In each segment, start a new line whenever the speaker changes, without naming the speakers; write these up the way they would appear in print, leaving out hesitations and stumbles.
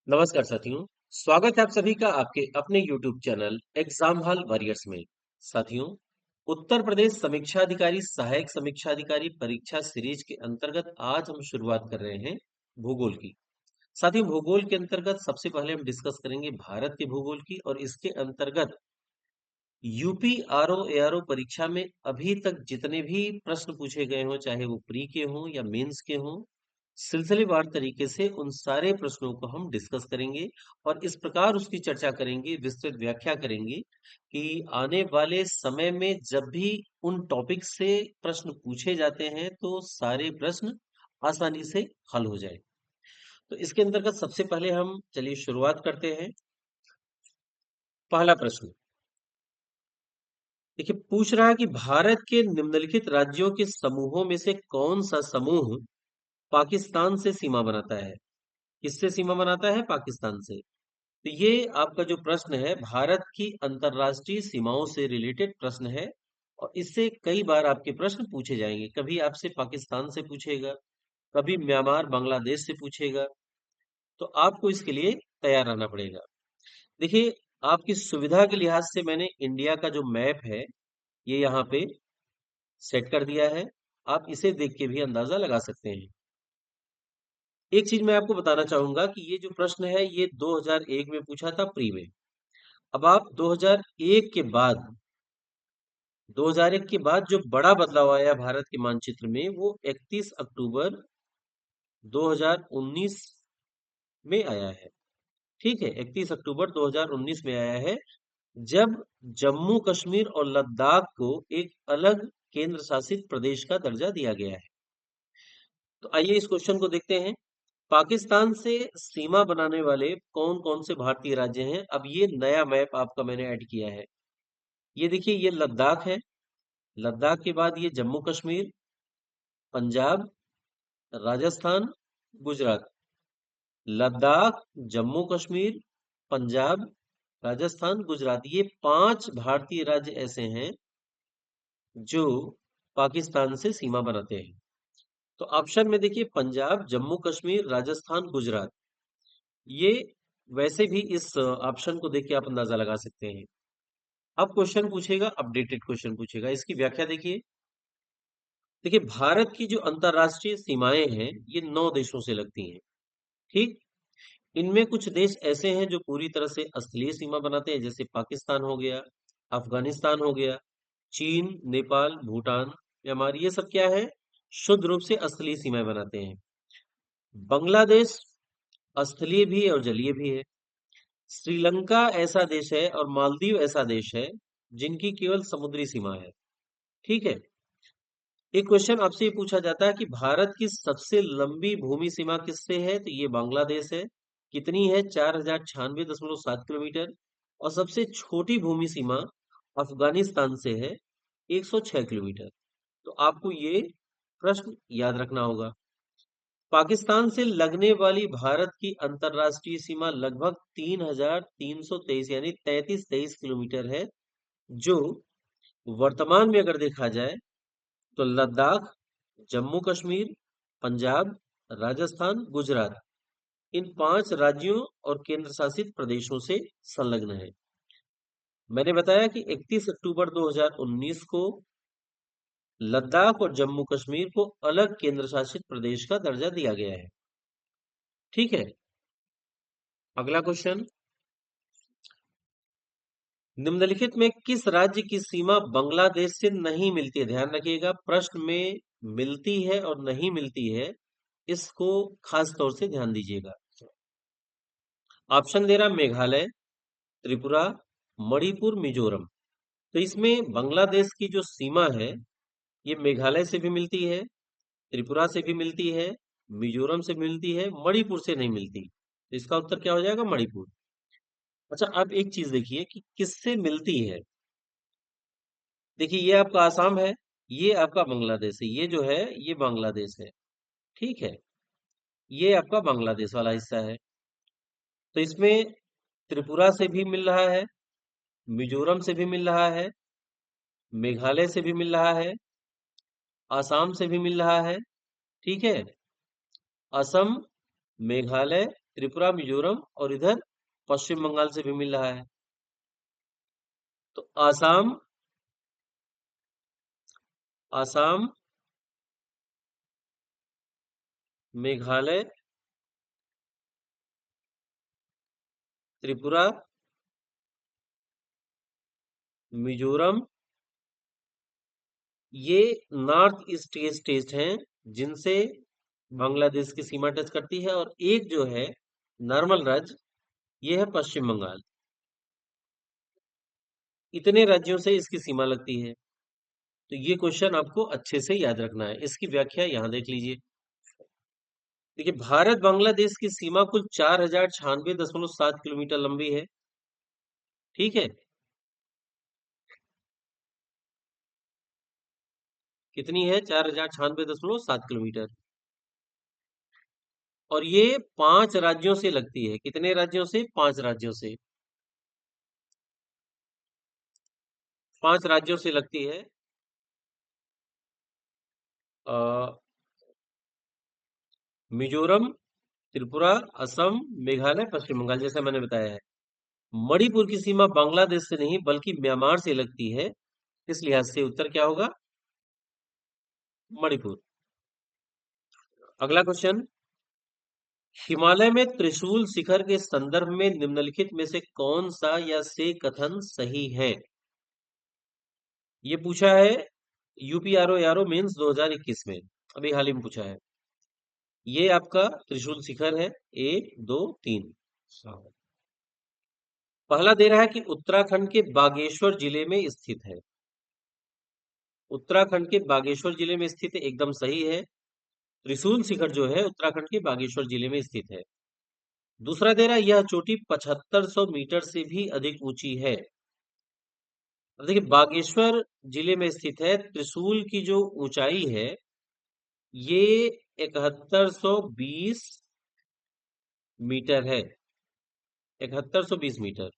नमस्कार साथियों। स्वागत है आप सभी का आपके अपने YouTube channel exam hall warriors में। साथियों, उत्तर प्रदेश समीक्षा अधिकारी सहायक समीक्षा अधिकारी परीक्षा सीरीज के अंतर्गत आज हम शुरुआत कर रहे हैं भूगोल की। साथियों, भूगोल के अंतर्गत सबसे पहले हम डिस्कस करेंगे भारत के भूगोल की और इसके अंतर्गत यूपी आरओ एआरओ परीक्षा में अभी तक जितने भी प्रश्न पूछे गए हों, चाहे वो प्री के हों या मेंस के हों, सिलसिलेवार तरीके से उन सारे प्रश्नों को हम डिस्कस करेंगे और इस प्रकार उसकी चर्चा करेंगे, विस्तृत व्याख्या करेंगे कि आने वाले समय में जब भी उन टॉपिक से प्रश्न पूछे जाते हैं तो सारे प्रश्न आसानी से हल हो जाए। तो इसके अंतर्गत सबसे पहले हम चलिए शुरुआत करते हैं। पहला प्रश्न देखिए, पूछ रहा है कि भारत के निम्नलिखित राज्यों के समूहों में से कौन सा समूह पाकिस्तान से सीमा बनाता है? किससे सीमा बनाता है? पाकिस्तान से। तो ये आपका जो प्रश्न है भारत की अंतरराष्ट्रीय सीमाओं से रिलेटेड प्रश्न है और इससे कई बार आपके प्रश्न पूछे जाएंगे। कभी आपसे पाकिस्तान से पूछेगा, कभी म्यांमार बांग्लादेश से पूछेगा। तो आपको इसके लिए तैयार रहना पड़ेगा। देखिए, आपकी सुविधा के लिहाज से मैंने इंडिया का जो मैप है ये यहाँ पे सेट कर दिया है। आप इसे देख के भी अंदाजा लगा सकते हैं। एक चीज मैं आपको बताना चाहूंगा कि ये जो प्रश्न है ये 2001 में पूछा था प्री में। अब आप 2001 के बाद 2001 के बाद जो बड़ा बदलाव आया भारत के मानचित्र में वो 31 अक्टूबर 2019 में आया है। ठीक है, 31 अक्टूबर 2019 में आया है, जब जम्मू कश्मीर और लद्दाख को एक अलग केंद्र शासित प्रदेश का दर्जा दिया गया है। तो आइए इस क्वेश्चन को देखते हैं। पाकिस्तान से सीमा बनाने वाले कौन कौन से भारतीय राज्य हैं? अब ये नया मैप आपका मैंने ऐड किया है। ये देखिए, ये लद्दाख है। लद्दाख के बाद ये जम्मू कश्मीर, पंजाब, राजस्थान, गुजरात। लद्दाख, जम्मू कश्मीर, पंजाब, राजस्थान, गुजरात, ये 5 भारतीय राज्य ऐसे हैं जो पाकिस्तान से सीमा बनाते हैं। तो ऑप्शन में देखिए, पंजाब, जम्मू कश्मीर, राजस्थान, गुजरात। ये वैसे भी इस ऑप्शन को देख के आप अंदाजा लगा सकते हैं। अब क्वेश्चन पूछेगा, अपडेटेड क्वेश्चन पूछेगा, इसकी व्याख्या देखिए। देखिए, भारत की जो अंतरराष्ट्रीय सीमाएं हैं ये 9 देशों से लगती हैं। ठीक, इनमें कुछ देश ऐसे हैं जो पूरी तरह से स्थलीय सीमा बनाते हैं, जैसे पाकिस्तान हो गया, अफगानिस्तान हो गया, चीन, नेपाल, भूटान, म्यांमार। ये सब क्या है? शुद्ध रूप से स्थलीय सीमाएं बनाते हैं। बांग्लादेश स्थलीय भी है और जलीय भी है। श्रीलंका ऐसा देश है और मालदीव ऐसा देश है जिनकी केवल समुद्री सीमा है। ठीक है। एक क्वेश्चन आपसे ये पूछा जाता है कि भारत की सबसे लंबी भूमि सीमा किससे है? तो ये बांग्लादेश है। कितनी है? 4096.7 किलोमीटर। और सबसे छोटी भूमि सीमा अफगानिस्तान से है, 106 किलोमीटर। तो आपको ये प्रश्न याद रखना होगा। पाकिस्तान से लगने वाली भारत की अंतरराष्ट्रीय सीमा लगभग 3323 यानी 3323 किलोमीटर है, जो वर्तमान में अगर देखा जाए तो लद्दाख, जम्मू कश्मीर, पंजाब, राजस्थान, गुजरात, इन 5 राज्यों और केंद्र शासित प्रदेशों से संलग्न है। मैंने बताया कि 31 अक्टूबर 2019 को लद्दाख और जम्मू कश्मीर को अलग केंद्र शासित प्रदेश का दर्जा दिया गया है। ठीक है। अगला क्वेश्चन, निम्नलिखित में किस राज्य की सीमा बांग्लादेश से नहीं मिलती है? ध्यान रखिएगा, प्रश्न में मिलती है और नहीं मिलती है, इसको खास तौर से ध्यान दीजिएगा। ऑप्शन दे रहा मेघालय, त्रिपुरा, मणिपुर, मिजोरम। तो इसमें बांग्लादेश की जो सीमा है ये मेघालय से भी मिलती है, त्रिपुरा से भी मिलती है, मिजोरम से मिलती है, मणिपुर से नहीं मिलती। तो इसका उत्तर क्या हो जाएगा? मणिपुर। अच्छा, अब एक चीज देखिए कि किससे मिलती है। देखिए, ये आपका आसाम है, ये आपका बांग्लादेश है, ये जो है ये बांग्लादेश है। ठीक है, ये आपका बांग्लादेश वाला हिस्सा है। तो इसमें त्रिपुरा से भी मिल रहा है, मिजोरम से भी मिल रहा है, मेघालय से भी मिल रहा है, आसाम से भी मिल रहा है। ठीक है, असम, मेघालय, त्रिपुरा, मिजोरम और इधर पश्चिम बंगाल से भी मिल रहा है। तो आसाम, आसाम, मेघालय, त्रिपुरा, मिजोरम, ये नॉर्थ ईस्ट के स्टेट हैं जिनसे बांग्लादेश की सीमा टच करती है, और एक जो है नॉर्मल राज्य, ये है पश्चिम बंगाल। इतने राज्यों से इसकी सीमा लगती है। तो ये क्वेश्चन आपको अच्छे से याद रखना है। इसकी व्याख्या यहाँ देख लीजिए। देखिए, भारत बांग्लादेश की सीमा कुल 4096.7 किलोमीटर लंबी है। ठीक है, कितनी है? 4096.7 किलोमीटर। और ये 5 राज्यों से लगती है। कितने राज्यों से? 5 राज्यों से। 5 राज्यों से लगती है। अ, मिजोरम, त्रिपुरा, असम, मेघालय, पश्चिम बंगाल, जैसा मैंने बताया है। मणिपुर की सीमा बांग्लादेश से नहीं बल्कि म्यांमार से लगती है। इस लिहाज से उत्तर क्या होगा? मणिपुर। अगला क्वेश्चन, हिमालय में त्रिशूल शिखर के संदर्भ में निम्नलिखित में से कौन सा या से कथन सही है? ये पूछा है यूपीआरओ यारो मेंस 2021 में, अभी हाल ही में पूछा है। ये आपका त्रिशूल शिखर है। 1 2 3। पहला दे रहा है कि उत्तराखंड के बागेश्वर जिले में स्थित है। उत्तराखंड के बागेश्वर जिले में स्थित है, एकदम सही है। त्रिशूल शिखर जो है उत्तराखंड के बागेश्वर जिले में स्थित है। दूसरा दे रहा है यह चोटी 7500 मीटर से भी अधिक ऊंची है। अब देखिए, बागेश्वर जिले में स्थित है। त्रिशूल की जो ऊंचाई है ये 7120 मीटर है। 7120 मीटर।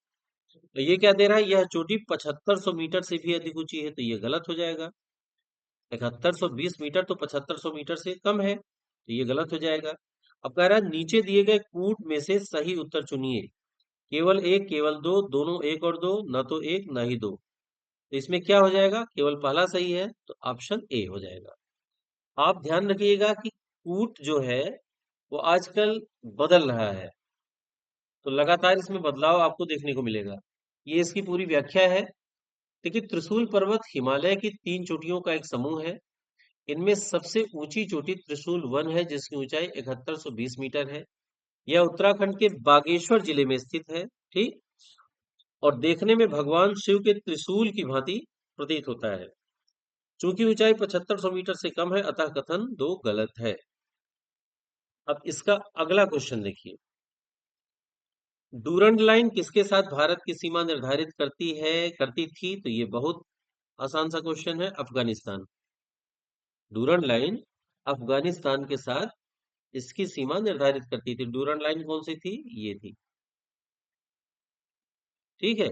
तो ये क्या दे रहा है? यह चोटी 7500 मीटर से भी अधिक ऊंची है, तो ये गलत हो जाएगा। 7120 मीटर तो 7500 मीटर से कम है, तो ये गलत हो जाएगा। अब कह रहा है नीचे दिए गए कूट में से सही उत्तर चुनिए। केवल एक, केवल दो, दोनों एक और दो, न तो एक न ही दो। तो इसमें क्या हो जाएगा? केवल पहला सही है, तो ऑप्शन ए हो जाएगा। आप ध्यान रखिएगा कि कूट जो है वो आजकल बदल रहा है, तो लगातार इसमें बदलाव आपको देखने को मिलेगा। ये इसकी पूरी व्याख्या है। देखिए, त्रिशूल पर्वत हिमालय की 3 चोटियों का एक समूह है। इनमें सबसे ऊंची चोटी त्रिशूल वन है जिसकी ऊंचाई 7120 मीटर है। यह उत्तराखंड के बागेश्वर जिले में स्थित है। ठीक। और देखने में भगवान शिव के त्रिशूल की भांति प्रतीत होता है। चूंकि ऊंचाई 7500 मीटर से कम है, अतः कथन दो गलत है। अब इसका अगला क्वेश्चन देखिए, डूरंड लाइन किसके साथ भारत की सीमा निर्धारित करती थी? तो ये बहुत आसान सा क्वेश्चन है। अफगानिस्तान। डूरंड लाइन अफगानिस्तान के साथ इसकी सीमा निर्धारित करती थी। डूरंड लाइन कौन सी थी? ये थी। ठीक है।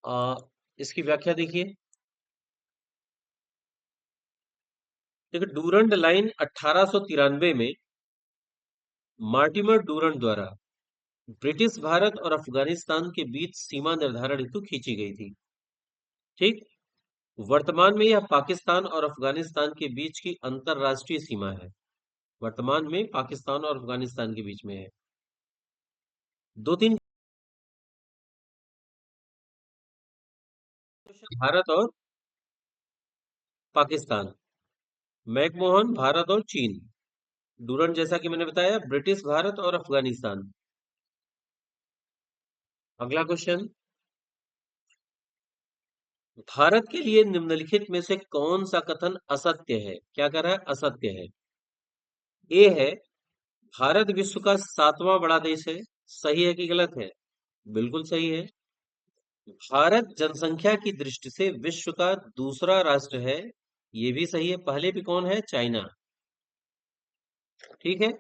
आ, इसकी व्याख्या देखिए। देखिए, डूरंड लाइन 1893 में मार्टिमर डूरंड द्वारा ब्रिटिश भारत और अफगानिस्तान के बीच सीमा निर्धारण हेतु खींची गई थी। ठीक। वर्तमान में यह पाकिस्तान और अफगानिस्तान के बीच की अंतरराष्ट्रीय सीमा है। वर्तमान में पाकिस्तान और अफगानिस्तान के बीच में है। 2 3 भारत और पाकिस्तान, मैकमोहन भारत और चीन, डूरंड जैसा कि मैंने बताया ब्रिटिश भारत और अफगानिस्तान। अगला क्वेश्चन, भारत के लिए निम्नलिखित में से कौन सा कथन असत्य है? क्या कर रहा है? असत्य है। ए है भारत विश्व का 7वां बड़ा देश है। सही है कि गलत है? बिल्कुल सही है। भारत जनसंख्या की दृष्टि से विश्व का दूसरा राष्ट्र है। ये भी सही है। पहले भी कौन है? चाइना। ठीक है।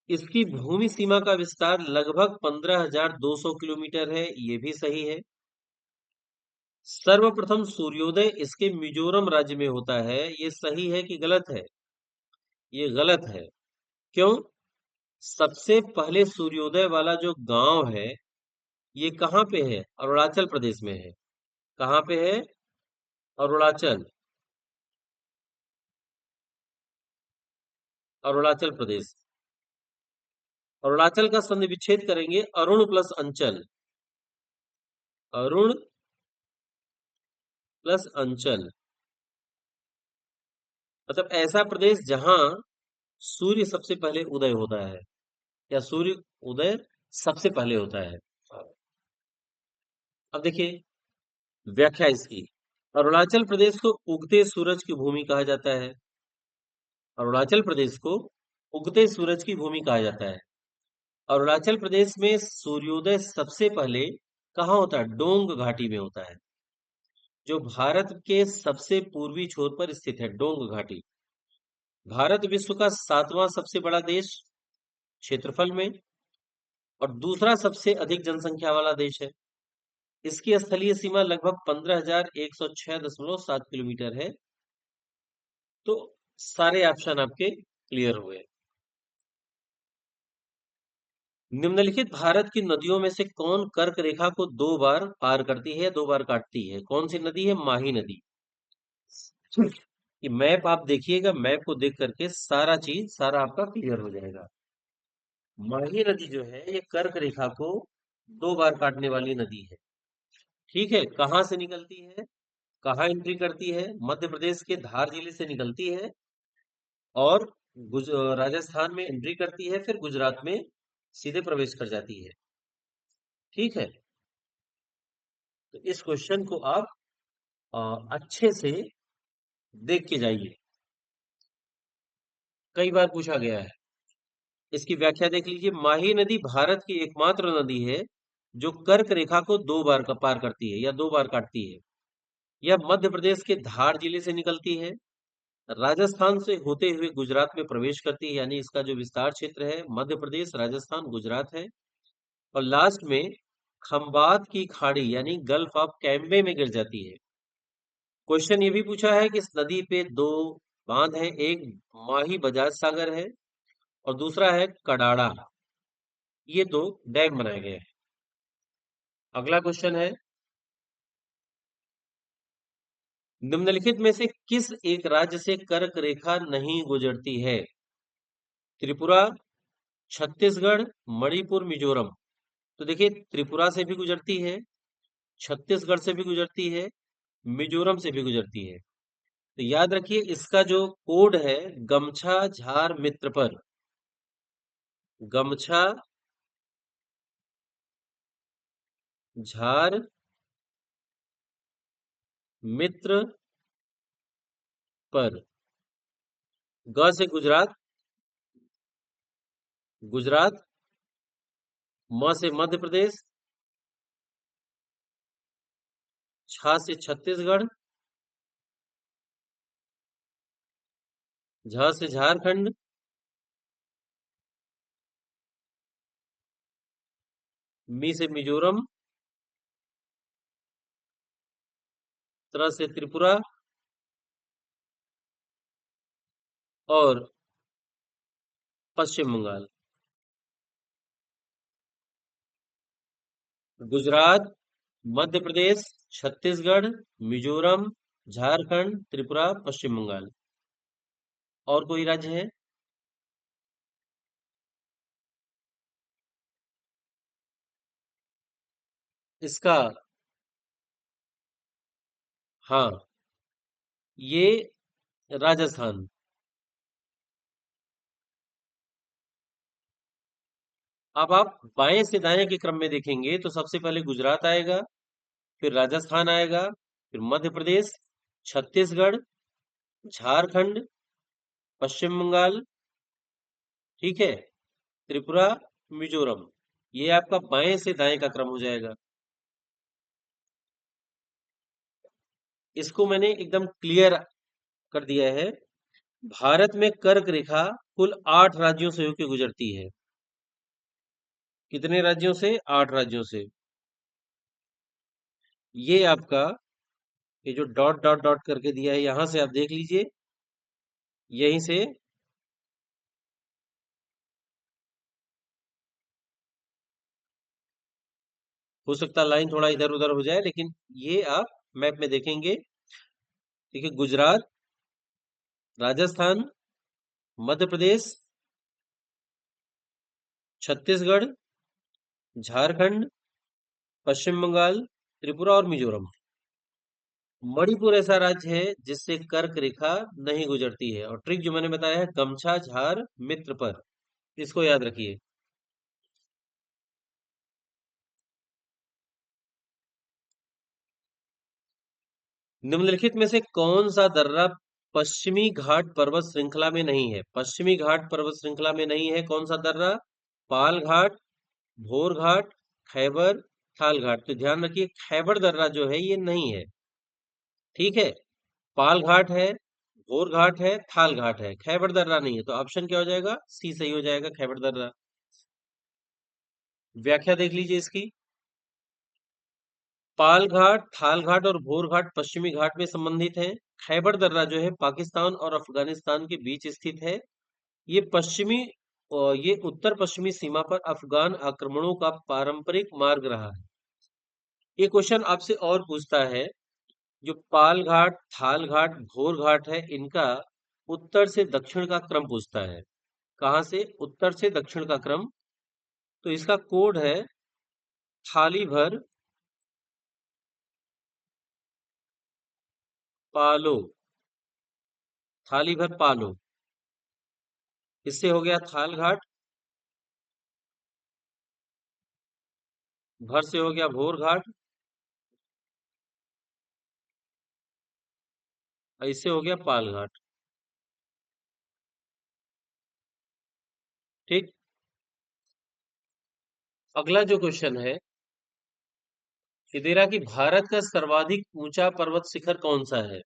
इसकी भूमि सीमा का विस्तार लगभग 15,200 किलोमीटर है। ये भी सही है। सर्वप्रथम सूर्योदय इसके मिजोरम राज्य में होता है। ये सही है कि गलत है? ये गलत है। क्यों? सबसे पहले सूर्योदय वाला जो गांव है, ये कहाँ पे है? अरुणाचल प्रदेश में है। कहाँ पे है? अरुणाचल। अरुणाचल प्रदेश। अरुणाचल का संधि विच्छेद करेंगे, अरुण प्लस अंचल। अरुण प्लस अंचल, मतलब ऐसा प्रदेश जहां सूर्य सबसे पहले उदय होता है, या सूर्य उदय सबसे पहले होता है। अब देखिए व्याख्या इसकी। अरुणाचल प्रदेश को उगते सूरज की भूमि कहा जाता है। अरुणाचल प्रदेश को उगते सूरज की भूमि कहा जाता है। अरुणाचल प्रदेश में सूर्योदय सबसे पहले कहाँ होता है? डोंग घाटी में होता है, जो भारत के सबसे पूर्वी छोर पर स्थित है, डोंग घाटी। भारत विश्व का 7वां सबसे बड़ा देश क्षेत्रफल में, और दूसरा सबसे अधिक जनसंख्या वाला देश है। इसकी स्थलीय सीमा लगभग 15,106.7 किलोमीटर है। तो सारे ऑप्शन आपके क्लियर हुए। निम्नलिखित भारत की नदियों में से कौन कर्क रेखा को 2 बार पार करती है, 2 बार काटती है? कौन सी नदी है? माही नदी। ये मैप आप देखिएगा, मैप को देख करके सारा चीज सारा आपका क्लियर हो जाएगा। माही नदी जो है ये कर्क रेखा को 2 बार काटने वाली नदी है। ठीक है, कहाँ से निकलती है, कहाँ एंट्री करती है? मध्य प्रदेश के धार जिले से निकलती है, और राजस्थान में एंट्री करती है, फिर गुजरात में सीधे प्रवेश कर जाती है। ठीक है, तो इस क्वेश्चन को आप अच्छे से देख के जाइए, कई बार पूछा गया है। इसकी व्याख्या देख लीजिए। माही नदी भारत की एकमात्र नदी है जो कर्क रेखा को 2 बार का पार करती है, या 2 बार काटती है। यह मध्य प्रदेश के धार जिले से निकलती है, राजस्थान से होते हुए गुजरात में प्रवेश करती है, यानी इसका जो विस्तार क्षेत्र है मध्य प्रदेश, राजस्थान, गुजरात है, और लास्ट में खंबात की खाड़ी यानी गल्फ ऑफ कैम्बे में गिर जाती है। क्वेश्चन ये भी पूछा है कि इस नदी पे 2 बांध हैं, एक माही बजाज सागर है, और दूसरा है कडाड़ा। ये 2 डैम बनाए गए हैं। अगला क्वेश्चन है, निम्नलिखित में से किस एक राज्य से कर्क रेखा नहीं गुजरती है? त्रिपुरा, छत्तीसगढ़, मणिपुर, मिजोरम। तो देखिए त्रिपुरा से भी गुजरती है, छत्तीसगढ़ से भी गुजरती है, मिजोरम से भी गुजरती है। तो याद रखिए इसका जो कोड है, गमछा झार मित्र पर। गमछा झार मित्र पर। ग से गुजरात, गुजरात। म से मध्य प्रदेश, छ से छत्तीसगढ़, झ से झारखंड, मी से मिजोरम, त्र से त्रिपुरा, और पश्चिम बंगाल। गुजरात, मध्य प्रदेश, छत्तीसगढ़, मिजोरम, झारखंड, त्रिपुरा, पश्चिम बंगाल। और कोई राज्य है? इसका, हाँ, ये राजस्थान। अब आप बाएं से दाएं के क्रम में देखेंगे तो सबसे पहले गुजरात आएगा, फिर राजस्थान आएगा, फिर मध्य प्रदेश, छत्तीसगढ़, झारखंड, पश्चिम बंगाल, ठीक है, त्रिपुरा, मिजोरम। ये आपका बाएं से दाएं का क्रम हो जाएगा। इसको मैंने एकदम क्लियर कर दिया है। भारत में कर्क रेखा कुल 8 राज्यों से होकर गुजरती है। कितने राज्यों से? 8 राज्यों से। ये आपका, ये जो डॉट डॉट डॉट करके दिया है यहां से आप देख लीजिए, यहीं से हो सकता है लाइन थोड़ा इधर उधर हो जाए, लेकिन ये आप मैप में देखेंगे। देखिए, गुजरात, राजस्थान, मध्य प्रदेश, छत्तीसगढ़, झारखंड, पश्चिम बंगाल, त्रिपुरा और मिजोरम। मणिपुर ऐसा राज्य है जिससे कर्क रेखा नहीं गुजरती है। और ट्रिक जो मैंने बताया है, गमछा झार मित्र पर, इसको याद रखिए। निम्नलिखित में से कौन सा दर्रा पश्चिमी घाट पर्वत श्रृंखला में नहीं है? पश्चिमी घाट पर्वत श्रृंखला में नहीं है कौन सा दर्रा? पाल घाट, भोर घाट, खैबर, थाल घाट। तो ध्यान रखिए, खैबर दर्रा जो है ये नहीं है। ठीक है, पाल घाट है, भोर घाट है, थाल घाट है, खैबर दर्रा नहीं है। तो ऑप्शन क्या हो जाएगा? सी सही हो जाएगा, खैबर दर्रा। व्याख्या देख लीजिए इसकी। पाल घाट, थाल घाट और भोर घाट पश्चिमी घाट में संबंधित हैं। खैबर दर्रा जो है पाकिस्तान और अफगानिस्तान के बीच स्थित है। ये पश्चिमी ये उत्तर पश्चिमी सीमा पर अफगान आक्रमणों का पारंपरिक मार्ग रहा है। ये क्वेश्चन आपसे और पूछता है, जो पाल घाट, थाल घाट, भोर घाट है, इनका उत्तर से दक्षिण का क्रम पूछता है। कहाँ से? उत्तर से दक्षिण का क्रम। तो इसका कोड है थाली भर पालो, थाली भर पालो। इससे हो गया थाल घाट, भर से हो गया भोर घाट, और इससे हो गया पाल घाट। ठीक। अगला जो क्वेश्चन है, ये दे रहा कि भारत का सर्वाधिक ऊंचा पर्वत शिखर कौन सा है?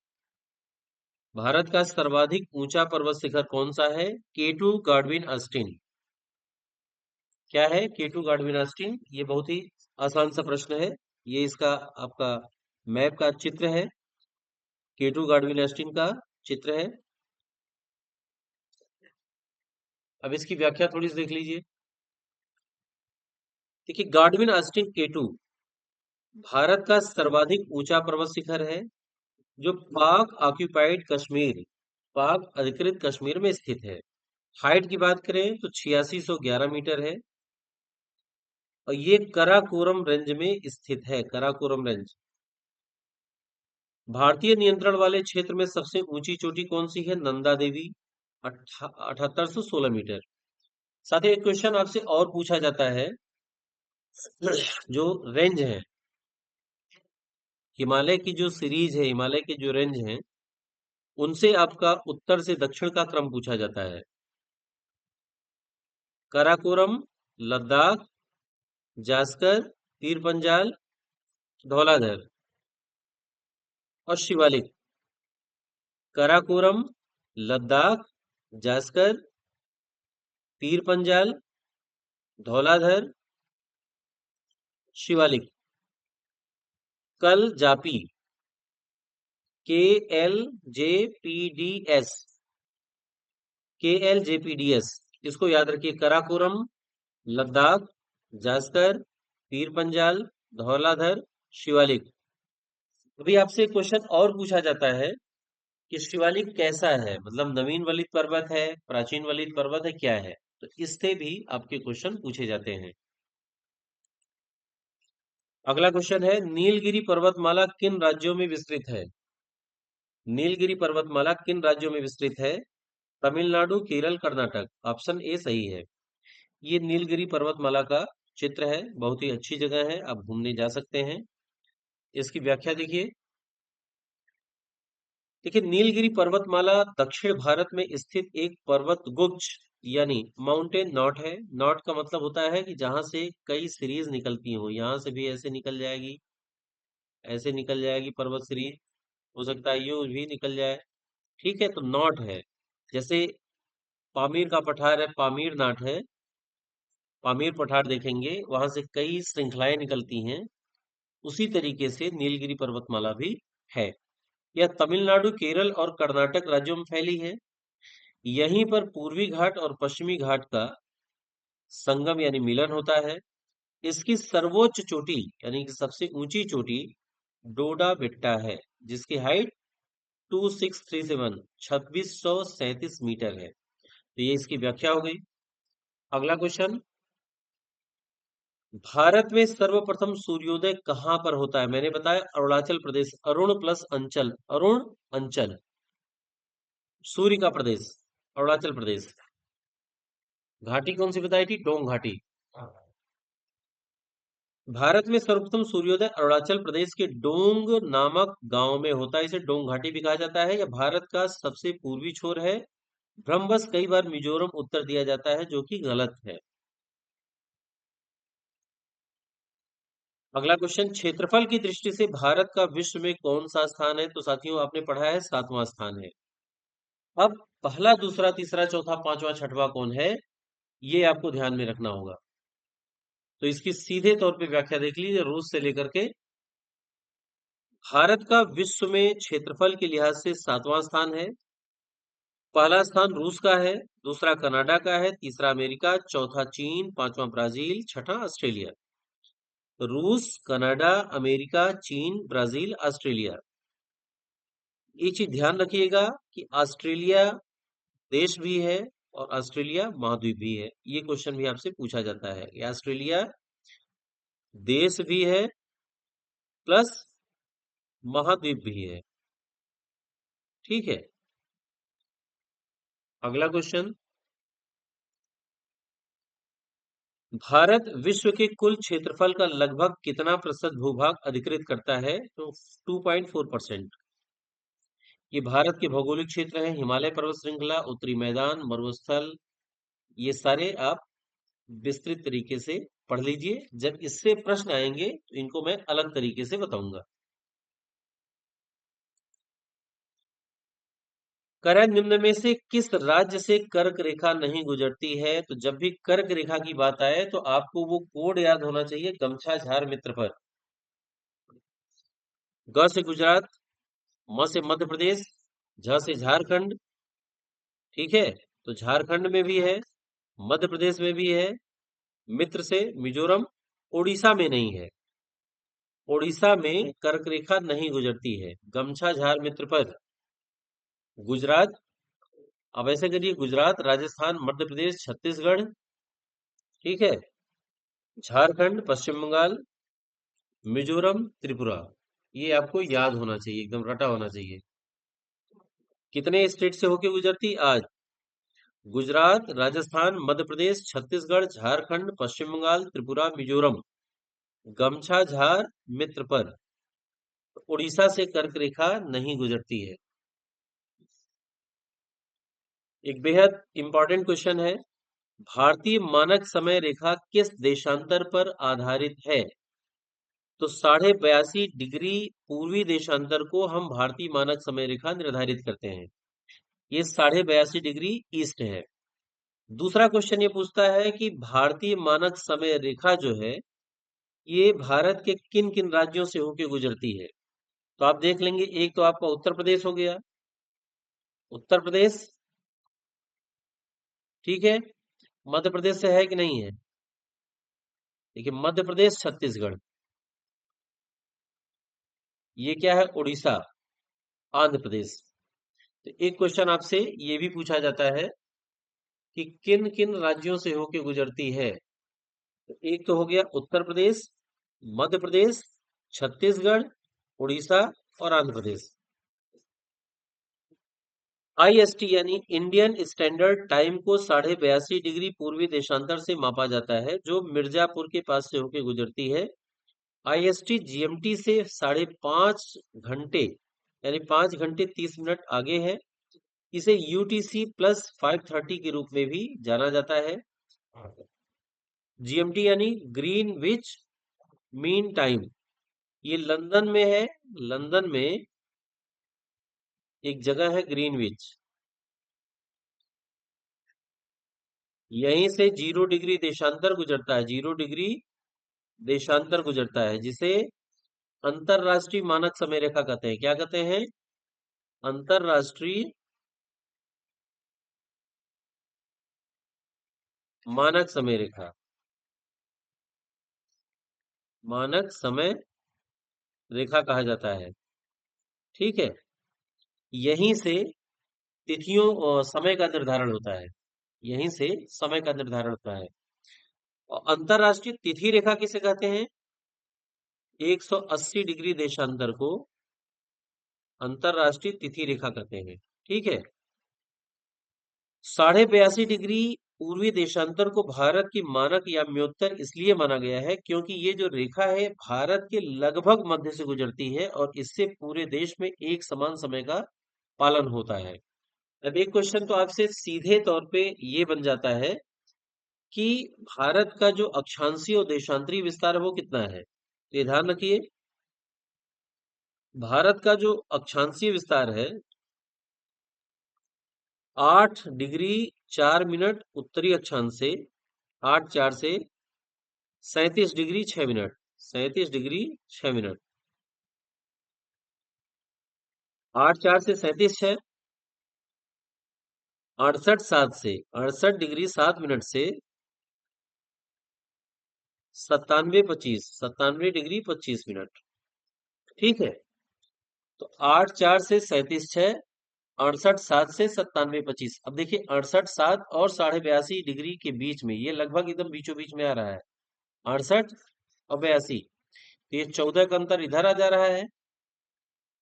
भारत का सर्वाधिक ऊंचा पर्वत शिखर कौन सा है? केटू गाडविन अस्टीन। क्या है केटू गाडविन अस्टीन? ये बहुत ही आसान सा प्रश्न है। ये इसका आपका मैप का चित्र है, केटू गाडविन अस्टीन का चित्र है। अब इसकी व्याख्या थोड़ी सी देख लीजिए। देखिए, गाडविन अस्टीन केटू भारत का सर्वाधिक ऊंचा पर्वत शिखर है, जो पाक ऑक्यूपाइड कश्मीर, पाक अधिकृत कश्मीर में स्थित है। हाइट की बात करें तो 8611 मीटर है, और ये कराकोरम रेंज में स्थित है। कराकोरम रेंज। भारतीय नियंत्रण वाले क्षेत्र में सबसे ऊंची चोटी कौन सी है? नंदा देवी, 7816 मीटर। साथ ही एक क्वेश्चन आपसे और पूछा जाता है, जो रेंज है, हिमालय की जो सीरीज है, हिमालय के जो रेंज हैं, उनसे आपका उत्तर से दक्षिण का क्रम पूछा जाता है। काराकोरम, लद्दाख, जास्कर, पीर पंजाल, धौलाधर और शिवालिक। काराकोरम, लद्दाख, जास्कर, पीर पंजाल, धौलाधर, शिवालिक। कल जापी, KLJPDS, KLJPDS, इसको याद रखिए। काराकोरम, लद्दाख, जास्कर, पीर पंजाल, धौलाधर, शिवालिक। अभी आपसे क्वेश्चन और पूछा जाता है कि शिवालिक कैसा है, मतलब नवीन वलित पर्वत है, प्राचीन वलित पर्वत है, क्या है? तो इससे भी आपके क्वेश्चन पूछे जाते हैं। अगला क्वेश्चन है, नीलगिरी पर्वतमाला किन राज्यों में विस्तृत है? नीलगिरी पर्वतमाला किन राज्यों में विस्तृत है? तमिलनाडु, केरल, कर्नाटक। ऑप्शन ए सही है। ये नीलगिरी पर्वतमाला का चित्र है, बहुत ही अच्छी जगह है, आप घूमने जा सकते हैं। इसकी व्याख्या देखिए। देखिए, नीलगिरी पर्वतमाला दक्षिण भारत में स्थित एक पर्वत गुच्छ यानी माउंटेन नॉट है। नॉट का मतलब होता है कि जहां से कई सीरीज निकलती हो, यहां से भी ऐसे निकल जाएगी, ऐसे निकल जाएगी पर्वत सीरीज, हो सकता है यूं भी निकल जाए। ठीक है, तो नॉट है। जैसे पामीर का पठार है, पामीर नाट है, पामीर पठार देखेंगे, वहां से कई श्रृंखलाएं निकलती हैं। उसी तरीके से नीलगिरी पर्वतमाला भी है। यह तमिलनाडु, केरल और कर्नाटक राज्यों में फैली है। यहीं पर पूर्वी घाट और पश्चिमी घाट का संगम यानी मिलन होता है। इसकी सर्वोच्च चोटी यानी कि सबसे ऊंची चोटी डोडा बेट्टा है, जिसकी हाइट 2637 2637 मीटर है। तो ये इसकी व्याख्या हो गई। अगला क्वेश्चन, भारत में सर्वप्रथम सूर्योदय कहाँ पर होता है? मैंने बताया अरुणाचल प्रदेश, अरुण प्लस अंचल, अरुण अंचल, सूर्य का प्रदेश अरुणाचल प्रदेश। घाटी कौन सी बताई थी? डोंग घाटी। भारत में सर्वप्रथम सूर्योदय अरुणाचल प्रदेश के डोंग नामक गांव में होता है। इसे डोंग घाटी भी कहा जाता है। यह भारत का सबसे पूर्वी छोर है। भ्रमवश कई बार मिजोरम उत्तर दिया जाता है, जो कि गलत है। अगला क्वेश्चन, क्षेत्रफल की दृष्टि से भारत का विश्व में कौन सा स्थान है? तो साथियों, आपने पढ़ा है 7वां स्थान है। अब पहला, दूसरा, तीसरा, चौथा, पांचवा, छठवां कौन है, ये आपको ध्यान में रखना होगा। तो इसकी सीधे तौर पे व्याख्या देख लीजिए, रूस से लेकर के। भारत का विश्व में क्षेत्रफल के लिहाज से 7वां स्थान है। पहला स्थान रूस का है, दूसरा कनाडा का है, तीसरा अमेरिका, चौथा चीन, पांचवा ब्राजील, छठा ऑस्ट्रेलिया। रूस, कनाडा, अमेरिका, चीन, ब्राजील, ऑस्ट्रेलिया। ये चीज ध्यान रखिएगा कि ऑस्ट्रेलिया देश भी है और ऑस्ट्रेलिया महाद्वीप भी है। ये क्वेश्चन भी आपसे पूछा जाता है कि ऑस्ट्रेलिया देश भी है प्लस महाद्वीप भी है। ठीक है। अगला क्वेश्चन, भारत विश्व के कुल क्षेत्रफल का लगभग कितना प्रतिशत भूभाग अधिकृत करता है? तो 2.4%। ये भारत के भौगोलिक क्षेत्र हैं। हिमालय पर्वत श्रृंखला, उत्तरी मैदान, मरुस्थल, ये सारे आप विस्तृत तरीके से पढ़ लीजिए। जब इससे प्रश्न आएंगे तो इनको मैं अलग तरीके से बताऊंगा। करें निम्न में से किस राज्य से कर्क रेखा नहीं गुजरती है? तो जब भी कर्क रेखा की बात आए तो आपको वो कोड याद होना चाहिए, गमछा झार मित्र पर। ग से गुजरात, म से मध्य प्रदेश, झ से झारखंड। ठीक है, तो झारखंड में भी है, मध्य प्रदेश में भी है, मित्र से मिजोरम। उड़ीसा में नहीं है। उड़ीसा में कर्क रेखा नहीं गुजरती है। गमछा झार मित्र पर गुजरात, अब ऐसे करिए, गुजरात, राजस्थान, मध्य प्रदेश, छत्तीसगढ़। ठीक है, झारखंड, पश्चिम बंगाल, मिजोरम, त्रिपुरा। ये आपको याद होना चाहिए, एकदम रटा होना चाहिए। कितने स्टेट से होके गुजरती आज? गुजरात, राजस्थान, मध्य प्रदेश, छत्तीसगढ़, झारखंड, पश्चिम बंगाल, त्रिपुरा, मिजोरम। गमछा झार मित्र पर उड़ीसा से कर्क रेखा नहीं गुजरती है। एक बेहद इंपॉर्टेंट क्वेश्चन है, भारतीय मानक समय रेखा किस देशांतर पर आधारित है? तो 82.5 डिग्री पूर्वी देशांतर को हम भारतीय मानक समय रेखा निर्धारित करते हैं। ये 82.5 डिग्री ईस्ट है। दूसरा क्वेश्चन ये पूछता है कि भारतीय मानक समय रेखा जो है, ये भारत के किन किन राज्यों से होकर गुजरती है? तो आप देख लेंगे, एक तो आपका उत्तर प्रदेश हो गया, उत्तर प्रदेश। ठीक है, मध्य प्रदेश से है कि नहीं है? देखिए, मध्य प्रदेश, छत्तीसगढ़, ये क्या है? उड़ीसा, आंध्र प्रदेश। तो एक क्वेश्चन आपसे ये भी पूछा जाता है कि किन किन राज्यों से होकर गुजरती है। तो एक तो हो गया उत्तर प्रदेश, मध्य प्रदेश, छत्तीसगढ़, उड़ीसा और आंध्र प्रदेश। आईएसटी यानी इंडियन स्टैंडर्ड टाइम को 82.5 डिग्री पूर्वी देशांतर से मापा जाता है, जो मिर्जापुर के पास से होकर गुजरती है। आईएसटी जीएमटी से 5.5 घंटे यानी 5 घंटे 30 मिनट आगे है। इसे यूटीसी प्लस 5:30 के रूप में भी जाना जाता है। जीएमटी यानी ग्रीनविच मीन टाइम, ये लंदन में है। लंदन में एक जगह है ग्रीनविच, यहीं से 0 डिग्री देशांतर गुजरता है। 0 डिग्री देशांतर गुजरता है, जिसे अंतरराष्ट्रीय मानक समय रेखा कहते हैं। क्या कहते हैं? अंतरराष्ट्रीय मानक समय रेखा। मानक समय रेखा कहा जाता है। ठीक है, यहीं से तिथियों और समय का निर्धारण होता है। यहीं से समय का निर्धारण होता है। और अंतरराष्ट्रीय तिथि रेखा किसे कहते हैं? 180 डिग्री देशांतर को अंतरराष्ट्रीय तिथि रेखा कहते हैं। ठीक है, 82.5 डिग्री पूर्वी देशांतर को भारत की मानक याम्योत्तर इसलिए माना गया है क्योंकि ये जो रेखा है भारत के लगभग मध्य से गुजरती है और इससे पूरे देश में एक समान समय का पालन होता है। अब एक क्वेश्चन तो आपसे सीधे तौर पे ये बन जाता है कि भारत का जो अक्षांशीय और देशांतरी विस्तार है वो कितना है। तो ये ध्यान रखिए, भारत का जो अक्षांशीय विस्तार है 8 डिग्री 4 मिनट उत्तरी अक्षांश से, 8 4 से 37 डिग्री 6 मिनट, 37 डिग्री 6 मिनट, 8 4 से 37 6, 68 7 से 68 डिग्री 7 मिनट से 97 25, 97 डिग्री 25 मिनट। ठीक है, तो 8 4 से 37 6, 68 7 से 97 25। अब देखिए 68 7 और 82.5 डिग्री के बीच में, ये लगभग एकदम बीचों बीच में आ रहा है, 68 और 82। तो ये 14 का अंतर इधर आ जा रहा है।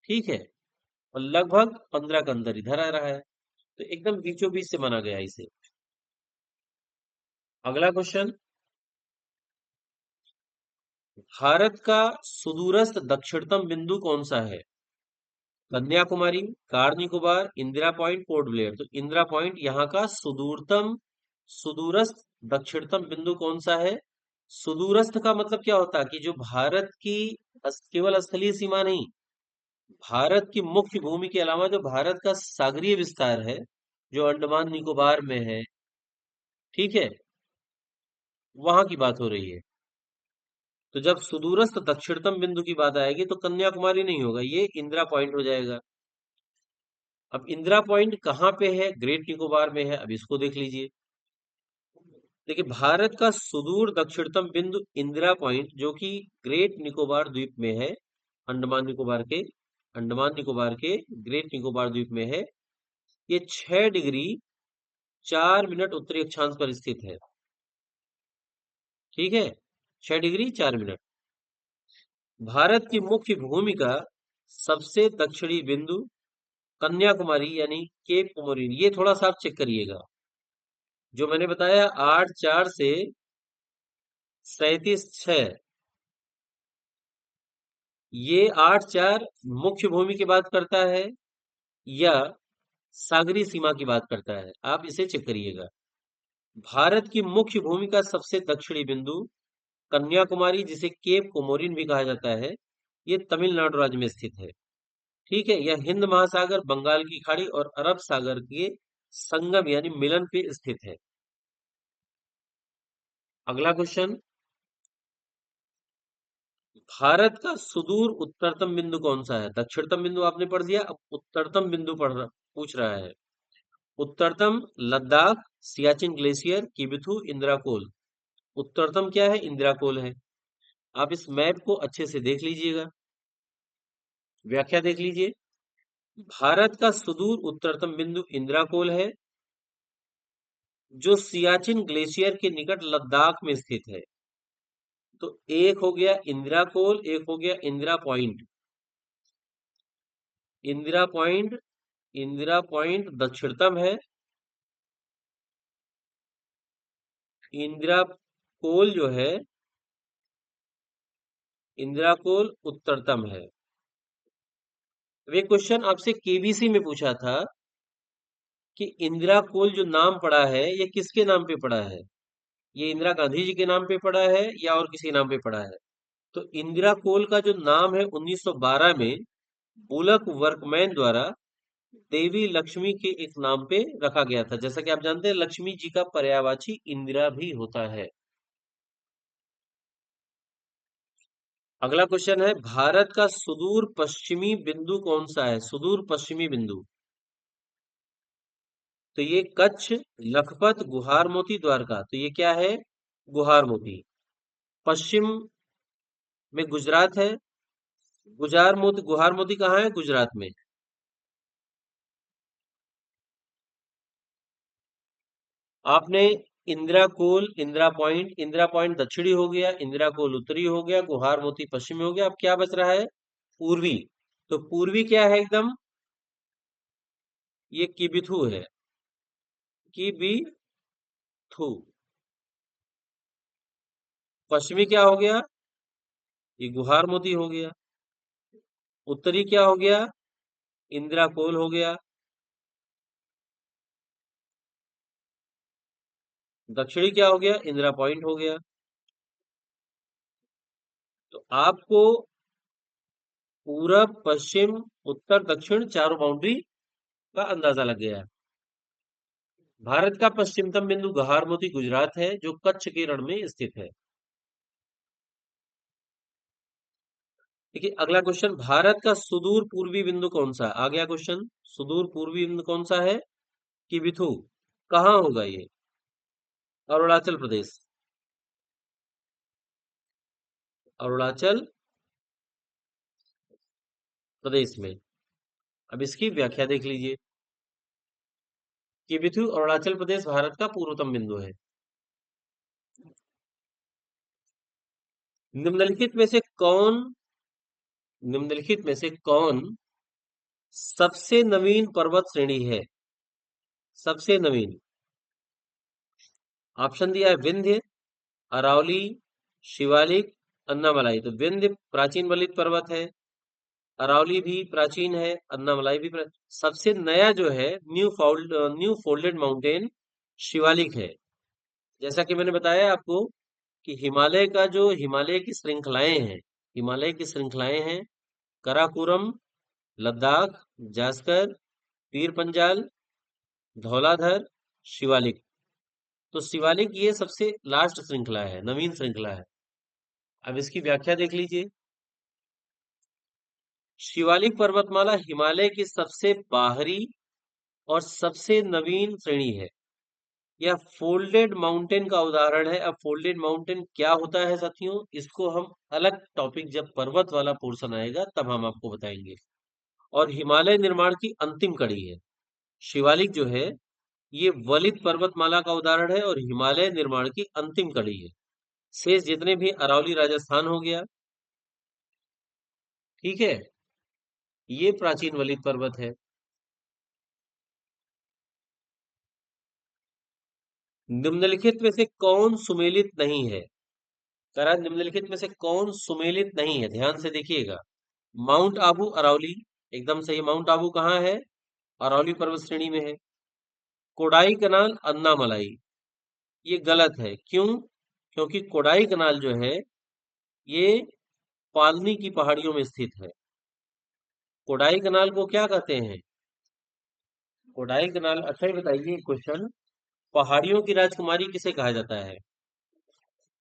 ठीक है, और लगभग 15 का अंतर इधर आ रहा है। तो एकदम बीचों बीच से माना गया है इसे। अगला क्वेश्चन, भारत का सुदूरस्थ दक्षिणतम बिंदु कौन सा है? Kanyakumari, car Nicobar, Indira point, port Blair. तो इंदिरा पॉइंट यहाँ का सुदूरस्थ दक्षिणतम बिंदु कौन सा है? सुदूरस्थ का मतलब क्या होता है कि जो भारत की केवल स्थलीय सीमा नहीं, भारत की मुख्य भूमि के अलावा जो भारत का सागरीय विस्तार है, जो अंडमान निकोबार में है, ठीक है, वहां की बात हो रही है। तो जब सुदूरस्थ दक्षिणतम बिंदु की बात आएगी तो कन्याकुमारी नहीं होगा, ये इंदिरा पॉइंट हो जाएगा। अब इंदिरा पॉइंट कहाँ पे है? ग्रेट निकोबार में है। अब इसको देख लीजिए। देखिए, भारत का सुदूर दक्षिणतम बिंदु इंदिरा पॉइंट जो कि ग्रेट निकोबार द्वीप में है, अंडमान निकोबार के अंडमान निकोबार के ग्रेट निकोबार द्वीप में है। ये 6 डिग्री 4 मिनट उत्तरी अक्षांश पर स्थित है। ठीक है, 6 डिग्री 4 मिनट। भारत की मुख्य भूमि का सबसे दक्षिणी बिंदु कन्याकुमारी यानी केप कोमोरिन, ये थोड़ा सा आप चेक करिएगा। जो मैंने बताया 8 4 से 37 6, ये 8 4 मुख्य भूमि की बात करता है या सागरी सीमा की बात करता है, आप इसे चेक करिएगा। भारत की मुख्य भूमि का सबसे दक्षिणी बिंदु कन्याकुमारी, जिसे केप कोमोरिन भी कहा जाता है, ये तमिलनाडु राज्य में स्थित है। ठीक है, यह हिंद महासागर, बंगाल की खाड़ी और अरब सागर के संगम यानी मिलन पे स्थित है। अगला क्वेश्चन, भारत का सुदूर उत्तरतम बिंदु कौन सा है? दक्षिणतम बिंदु आपने पढ़ दिया, अब उत्तरतम बिंदु पूछ रहा है। उत्तरतम लद्दाख, सियाचिन ग्लेशियर, किबिथु, इंदिराकोल। उत्तरतम क्या है? इंदिराकोल है। आप इस मैप को अच्छे से देख लीजिएगा, व्याख्या देख लीजिए। भारत का सुदूर उत्तरतम बिंदु इंदिराकोल है, जो सियाचिन ग्लेशियर के निकट लद्दाख में स्थित है। तो एक हो गया इंदिराकोल, एक हो गया Indira point. Indira point, Indira point दक्षिणतम है, इंदिरा कोल जो है, इंदिरा कोल उत्तरतम है। वे क्वेश्चन आपसे केबीसी में पूछा था कि इंदिरा कोल जो नाम पड़ा है ये किसके नाम पे पड़ा है? ये इंदिरा गांधी जी के नाम पे पड़ा है या और किसी नाम पे पड़ा है? तो इंदिरा कोल का जो नाम है 1912 में बुलक वर्कमैन द्वारा देवी लक्ष्मी के एक नाम पे रखा गया था। जैसा कि आप जानते हैं लक्ष्मी जी का पर्यायवाची इंदिरा भी होता है। अगला क्वेश्चन है, भारत का सुदूर पश्चिमी बिंदु कौन सा है? सुदूर पश्चिमी बिंदु, तो ये कच्छ, लखपत, गुहार मोती, द्वारका। तो ये क्या है? गुहार मोती। पश्चिम में गुजरात है। गुहार मोती कहाँ है? गुजरात में। आपने इंदिरा पॉइंट दक्षिणी हो गया, इंदिरा कोल उत्तरी हो गया, गुहार मोती पश्चिमी हो गया। अब क्या बच रहा है? पूर्वी। तो पूर्वी क्या है एकदम? ये किबिथु है। किबिथु। पश्चिमी क्या हो गया? ये गुहार मोती हो गया। उत्तरी क्या हो गया? इंदिरा कोल हो गया। दक्षिणी क्या हो गया? इंदिरा पॉइंट हो गया। तो आपको पूरब, पश्चिम, उत्तर, दक्षिण चारों बाउंड्री का अंदाजा लग गया है। भारत का पश्चिमतम बिंदु गहारमोती गुजरात है, जो कच्छ के रण में स्थित है। देखिए अगला क्वेश्चन, भारत का सुदूर पूर्वी बिंदु कौन सा है? आ गया क्वेश्चन। सुदूर पूर्वी बिंदु कौन सा है? किबिथु। कहाँ होगा ये? अरुणाचल प्रदेश। अरुणाचल प्रदेश में। अब इसकी व्याख्या देख लीजिए। किबिथु अरुणाचल प्रदेश भारत का पूर्वतम बिंदु है। निम्नलिखित में से कौन निम्नलिखित में से कौन सबसे नवीन पर्वत श्रेणी है? सबसे नवीन। ऑप्शन दिया है विंध्य, अरावली, शिवालिक, अन्नामलाई। तो विंध्य प्राचीन वलित पर्वत है, अरावली भी प्राचीन है, अन्नामलाई भी सबसे नया जो है न्यू फोल्डेड माउंटेन शिवालिक है। जैसा कि मैंने बताया आपको कि हिमालय की श्रृंखलाएं हैं कराकोरम, लद्दाख, जास्कर, पीर पंजाल, धौलाधर, शिवालिक। तो शिवालिक ये सबसे लास्ट श्रृंखला है, नवीन श्रृंखला है। अब इसकी व्याख्या देख लीजिए। शिवालिक पर्वतमाला हिमालय की सबसे बाहरी और सबसे नवीन श्रेणी है। यह फोल्डेड माउंटेन का उदाहरण है। अब फोल्डेड माउंटेन क्या होता है साथियों, इसको हम अलग टॉपिक, जब पर्वत वाला पोर्शन आएगा तब हम आपको बताएंगे। और हिमालय निर्माण की अंतिम कड़ी है। शिवालिक जो है ये वलित पर्वतमाला का उदाहरण है और हिमालय निर्माण की अंतिम कड़ी है। शेष जितने भी अरावली राजस्थान हो गया, ठीक है, ये प्राचीन वलित पर्वत है। निम्नलिखित में से कौन सुमेलित नहीं है? करा निम्नलिखित में से कौन सुमेलित नहीं है? ध्यान से देखिएगा। माउंट आबू अरावली, एकदम सही। माउंट आबू कहाँ है? अरावली पर्वत श्रेणी में है। कोडाई कनाल अन्नामलाई, ये गलत है। क्यों? क्योंकि कोडाई कनाल जो है ये पालनी की पहाड़ियों में स्थित है। कोडाई कनाल को क्या कहते हैं? कोडाई कनाल, अच्छा ही बताइए क्वेश्चन, पहाड़ियों की राजकुमारी किसे कहा जाता है?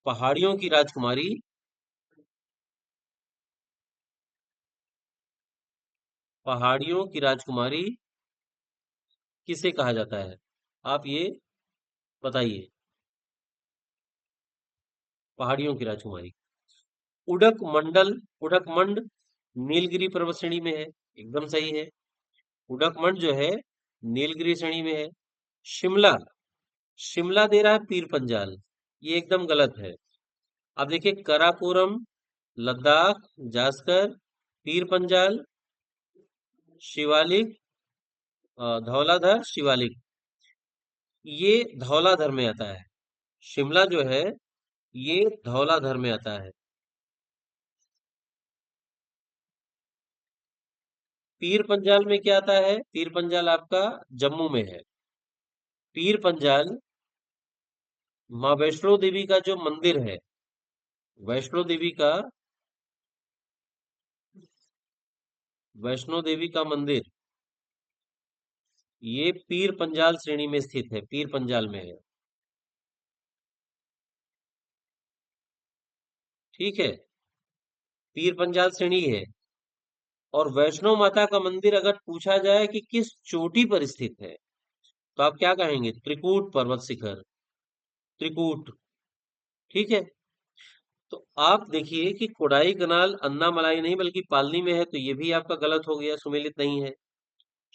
पहाड़ियों की राजकुमारी, पहाड़ियों की राजकुमारी किसे कहा जाता है? आप ये बताइए। पहाड़ियों की राजकुमारी उडक मंड नीलगिरी पर्वत श्रेणी में है। एकदम सही है। उडकमंड जो है नीलगिरी श्रेणी में है। शिमला, शिमला दे रहा है पीर पंजाल, ये एकदम गलत है। अब देखिए कराकोरम, लद्दाख, जास्कर, पीर पंजाल, शिवालिक, धौलाधर, शिवालिक, ये धौलाधर में आता है। शिमला जो है ये धौलाधर में आता है। पीर पंजाल में क्या आता है? पीर पंजाल आपका जम्मू में है। पीर पंजाल माँ वैष्णो देवी का जो मंदिर है, वैष्णो देवी का वैष्णो देवी का मंदिर, ये पीर पंजाल श्रेणी में स्थित है, पीर पंजाल में है। ठीक है, पीर पंजाल श्रेणी है। और वैष्णो माता का मंदिर अगर पूछा जाए कि किस चोटी पर स्थित है, तो आप क्या कहेंगे? त्रिकूट पर्वत शिखर, त्रिकूट। ठीक है। तो आप देखिए कि कोडाई कनाल अन्नामलाई नहीं बल्कि पालनी में है, तो ये भी आपका गलत हो गया, सुमेलित नहीं है।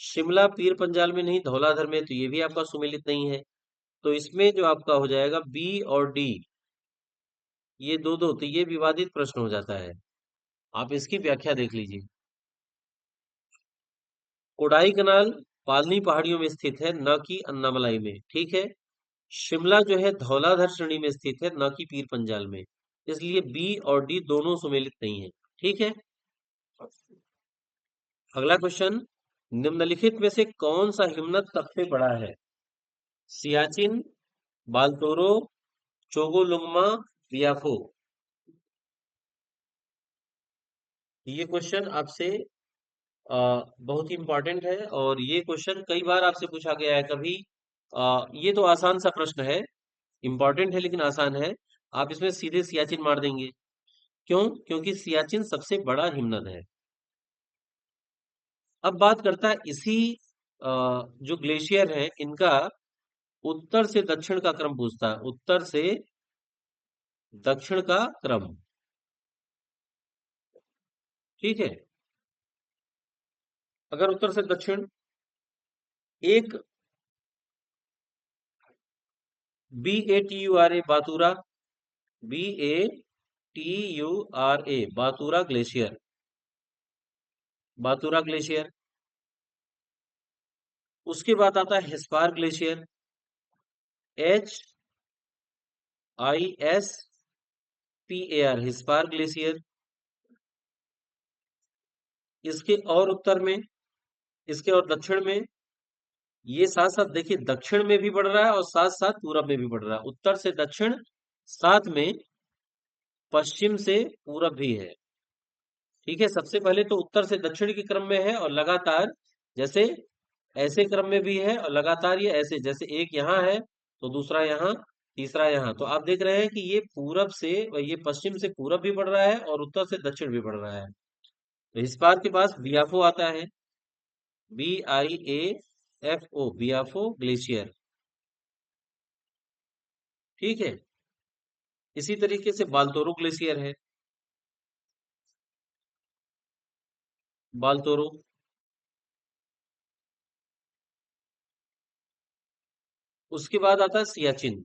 शिमला पीर पंजाल में नहीं, धौलाधर में, तो ये भी आपका सुमेलित नहीं है। तो इसमें जो आपका हो जाएगा बी और डी, ये दो दो, तो ये विवादित प्रश्न हो जाता है। आप इसकी व्याख्या देख लीजिए। कोडाई कनाल पालनी पहाड़ियों में स्थित है, न कि अन्नामलाई में, ठीक है। शिमला जो है धौलाधर श्रेणी में स्थित है, न कि पीर पंजाल में। इसलिए बी और डी दोनों सुमेलित नहीं है, ठीक है। अगला क्वेश्चन, निम्नलिखित में से कौन सा हिमनद सबसे बड़ा है? सियाचिन, बालतोरो, चोगोलुंगमा, बियाफो। ये क्वेश्चन आपसे बहुत ही इंपॉर्टेंट है, और ये क्वेश्चन कई बार आपसे पूछा गया है। कभी ये तो आसान सा प्रश्न है, इंपॉर्टेंट है लेकिन आसान है। आप इसमें सीधे सियाचिन मार देंगे। क्यों? क्योंकि सियाचिन सबसे बड़ा हिमनद है। अब बात करता है इसी जो ग्लेशियर है इनका उत्तर से दक्षिण का क्रम पूछता है, उत्तर से दक्षिण का क्रम, ठीक है। अगर उत्तर से दक्षिण एक BATURA बातूरा, BATURA बातूरा ग्लेशियर, बातूरा ग्लेशियर। उसके बाद आता है Hispar glacier, HISPAR, Hispar glacier. इसके और उत्तर में, इसके और दक्षिण में, ये साथ साथ देखिए दक्षिण में भी बढ़ रहा है और साथ साथ पूरब में भी बढ़ रहा है। उत्तर से दक्षिण, साथ में पश्चिम से पूरब भी है, ठीक है। सबसे पहले तो उत्तर से दक्षिण के क्रम में है, और लगातार जैसे ऐसे क्रम में भी है, और लगातार ये ऐसे, जैसे एक यहाँ है तो दूसरा यहाँ, तीसरा यहाँ। तो आप देख रहे हैं कि ये पूरब से, ये पश्चिम से पूरब भी बढ़ रहा है और उत्तर से दक्षिण भी बढ़ रहा है। तो इस बार के पास बियाफो आता है, BIAFO, बियाफो ग्लेशियर, ठीक है। इसी तरीके से बालतोरो ग्लेशियर है, बालतोरो। उसके बाद आता है सियाचिन,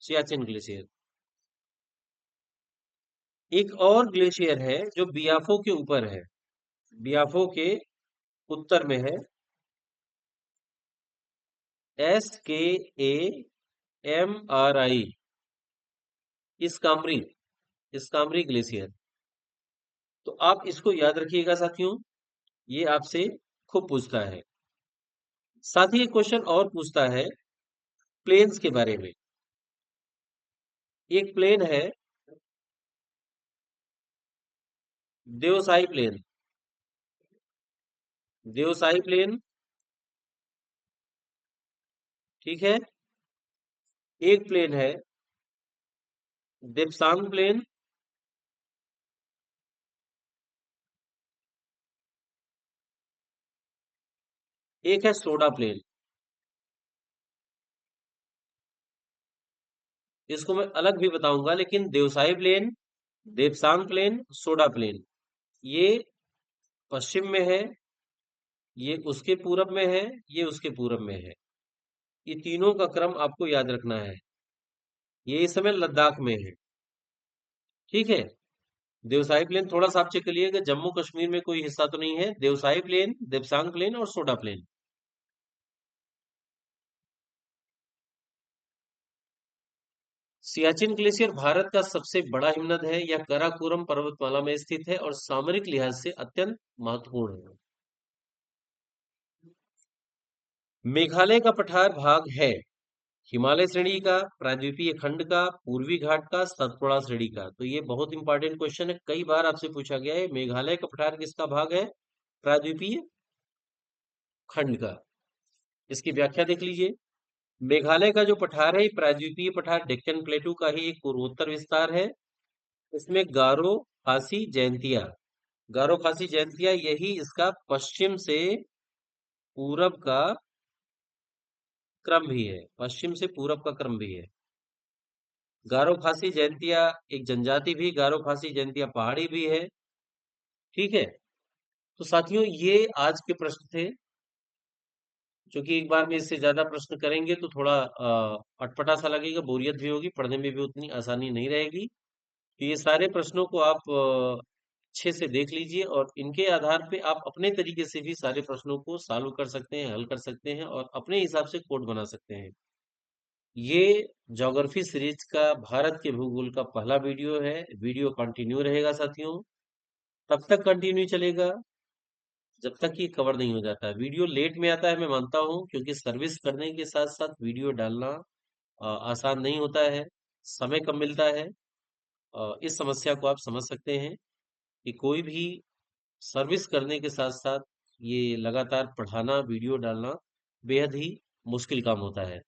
सियाचिन ग्लेशियर। एक और ग्लेशियर है जो बियाफो के ऊपर है, बियाफो के उत्तर में है, SKAMRI, इस्कामरी, इस्कामरी ग्लेशियर। तो आप इसको याद रखिएगा साथियों, ये आपसे खूब पूछता है। साथ ही एक क्वेश्चन और पूछता है प्लेन्स के बारे में। एक प्लेन है देवसाई प्लेन, देवसाई प्लेन, ठीक है। एक प्लेन है देवसांग प्लेन, एक है सोडा प्लेन। इसको मैं अलग भी बताऊंगा, लेकिन Deosai plain, देवसांग plain, Soda plain, ये पश्चिम में है, ये उसके पूरब में है, ये उसके पूरब में है। ये तीनों का क्रम आपको याद रखना है। ये इस समय लद्दाख में है, ठीक है। देवसाई प्लेन थोड़ा सा आप चेक करिएगा, जम्मू कश्मीर में कोई हिस्सा तो नहीं है। देवसाई प्लेन, देवसांग प्लेन और सोडा प्लेन। सियाचिन ग्लेशियर भारत का सबसे बड़ा हिमनद है। यह काराकोरम पर्वतमाला में स्थित है और सामरिक लिहाज से अत्यंत महत्वपूर्ण है। मेघालय का पठार भाग है हिमालय श्रेणी का, प्रायद्वीपीय खंड का, पूर्वी घाट का, सतपुड़ा श्रेणी का। तो ये बहुत इंपॉर्टेंट क्वेश्चन है, कई बार आपसे पूछा गया है। मेघालय का पठार किसका भाग है? प्रायद्वीपीय खंड का। इसकी व्याख्या देख लीजिए। मेघालय का जो पठार है, ये प्रायद्वीपीय पठार डेक्कन प्लेटू का ही एक पूर्वोत्तर विस्तार है। इसमें गारो, खासी, जैंतिया, गारो, खासी, जैंतिया, यही इसका पश्चिम से पूरब का क्रम भी है, पश्चिम से पूरब का क्रम भी है। गारो खासी जयंतिया एक जनजाति भी, गारो खासी जयंतिया पहाड़ी भी है। ठीक है। तो साथियों, ये आज के प्रश्न थे। क्योंकि एक बार में इससे ज्यादा प्रश्न करेंगे तो थोड़ा अटपटा सा लगेगा, बोरियत भी होगी, पढ़ने में भी उतनी आसानी नहीं रहेगी। तो ये सारे प्रश्नों को आप अच्छे से देख लीजिए, और इनके आधार पे आप अपने तरीके से भी सारे प्रश्नों को सॉल्व कर सकते हैं, हल कर सकते हैं, और अपने हिसाब से कोड बना सकते हैं। ये ज्योग्राफी सीरीज का भारत के भूगोल का पहला वीडियो है। वीडियो कंटिन्यू रहेगा साथियों, तब तक कंटिन्यू चलेगा जब तक ये कवर नहीं हो जाता है। वीडियो लेट में आता है, मैं मानता हूँ, क्योंकि सर्विस करने के साथ साथ वीडियो डालना आसान नहीं होता है, समय कम मिलता है। इस समस्या को आप समझ सकते हैं कि कोई भी सर्विस करने के साथ साथ ये लगातार पढ़ाना, वीडियो डालना बेहद ही मुश्किल काम होता है।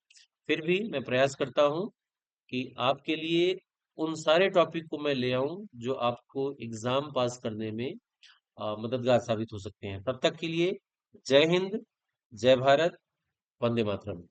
फिर भी मैं प्रयास करता हूँ कि आपके लिए उन सारे टॉपिक को मैं ले आऊं जो आपको एग्जाम पास करने में मददगार साबित हो सकते हैं। तब तक के लिए जय हिंद, जय भारत, वंदे मातरम।